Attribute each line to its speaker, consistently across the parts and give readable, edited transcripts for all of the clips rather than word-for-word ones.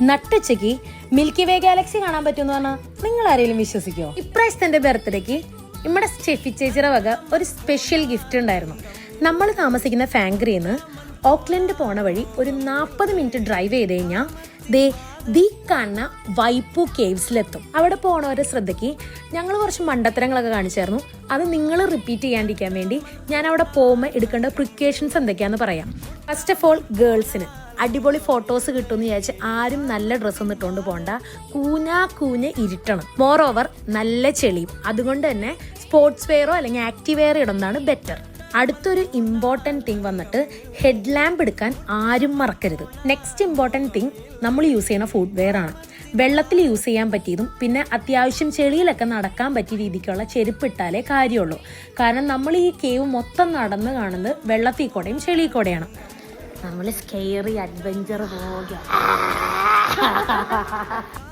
Speaker 1: നട്ടുച്ചയ്ക്ക് milky വേ Galaxy കാണാൻ പറ്റുമെന്ന് പറഞ്ഞാൽ നിങ്ങൾ ആരെങ്കിലും വിശ്വസിക്കുമോ? ഇപ്രാവശ്യത്തെ ബർത്ത്ഡേക്ക് നമ്മുടെ സ്റ്റെഫി ചേച്ചിയുടെ വക ഒരു സ്പെഷ്യൽ ഗിഫ്റ്റ് ഉണ്ടായിരുന്നു. നമ്മൾ താമസിക്കുന്ന ഫാങ്ക്രിന്ന് ഓക്ലൻഡ് പോണ വഴി ഒരു 40 മിനിറ്റ് ഡ്രൈവ് ചെയ്ത് കഴിഞ്ഞാൽ ദീ കാണുന്ന വൈപ്പു കേവ്സിലെത്തും. അവിടെ പോണവരെ ശ്രദ്ധയ്ക്ക് ഞങ്ങൾ കുറച്ച് മണ്ടത്തരങ്ങളൊക്കെ കാണിച്ചായിരുന്നു. അത് നിങ്ങൾ റിപ്പീറ്റ് ചെയ്യാണ്ടിരിക്കാൻ വേണ്ടി ഞാൻ അവിടെ പോകുമ്പോൾ എടുക്കേണ്ട പ്രിക്കോഷൻസ് എന്തൊക്കെയാണെന്ന് പറയാം. ഫസ്റ്റ് ഓഫ് ഓൾ, ഗേൾസിന് അടിപൊളി ഫോട്ടോസ് കിട്ടുമെന്ന് വിചാരിച്ച് ആരും നല്ല ഡ്രസ്സൊന്നും ഇട്ടുകൊണ്ട് പോകണ്ട. കൂഞ്ഞ ഇരുട്ടണം. മോർ ഓവർ നല്ല ചെളിയും. അതുകൊണ്ട് തന്നെ സ്പോർട്സ് വെയറോ അല്ലെങ്കിൽ ആക്റ്റീവ് വെയർ ഇടുന്നതാണ് ബെറ്റർ. അടുത്തൊരു ഇമ്പോർട്ടൻറ്റ് തിങ് വന്നിട്ട് ഹെഡ് ലാമ്പ് എടുക്കാൻ ആരും മറക്കരുത്. നെക്സ്റ്റ് ഇമ്പോർട്ടൻറ്റ് തിങ് നമ്മൾ യൂസ് ചെയ്യുന്ന ഫുഡ് വെയർ ആണ്. വെള്ളത്തിൽ യൂസ് ചെയ്യാൻ പറ്റിയതും പിന്നെ അത്യാവശ്യം ചെളിയിലൊക്കെ നടക്കാൻ പറ്റിയ രീതിക്കുള്ള ചെരുപ്പിട്ടാലേ കാര്യമുള്ളൂ. കാരണം നമ്മൾ ഈ കേവ് മൊത്തം നടന്ന് കാണുന്നത് വെള്ളത്തിൽ കൂടെയും ചെളിയിൽ കൂടെയാണ്. നമ്മൾ സ്കെയറി അഡ്വഞ്ചർ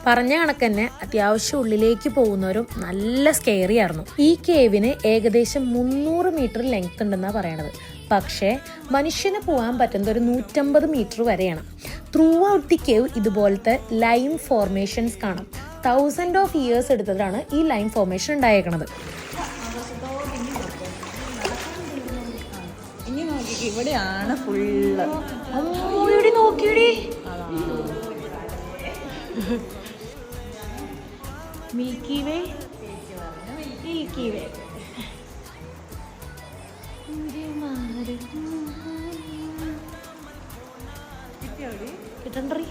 Speaker 1: പറഞ്ഞ കണക്ക് തന്നെ അത്യാവശ്യം ഉള്ളിലേക്ക് പോകുന്നവരും നല്ല സ്കെയറി ആയിരുന്നു. ഈ കേവിന് ഏകദേശം 300 മീറ്റർ ലെങ്ത് ഉണ്ടെന്നാണ് പറയണത്. പക്ഷേ മനുഷ്യന് പോകാൻ പറ്റുന്നത് ഒരു 150 മീറ്റർ വരെയാണ്. ത്രൂ ഔട്ട് ദി കേവ് ഇതുപോലത്തെ ലൈം ഫോർമേഷൻസ് കാണാം. 1000 of years എടുത്തതാണ് ഈ ലൈം ഫോർമേഷൻ ഉണ്ടായേക്കണത്.
Speaker 2: ഇവിടെയാണ് ഫുള്ള്.
Speaker 1: നോക്കിയടി മിൽക്കി വേ കിട്ടണ്ടറി.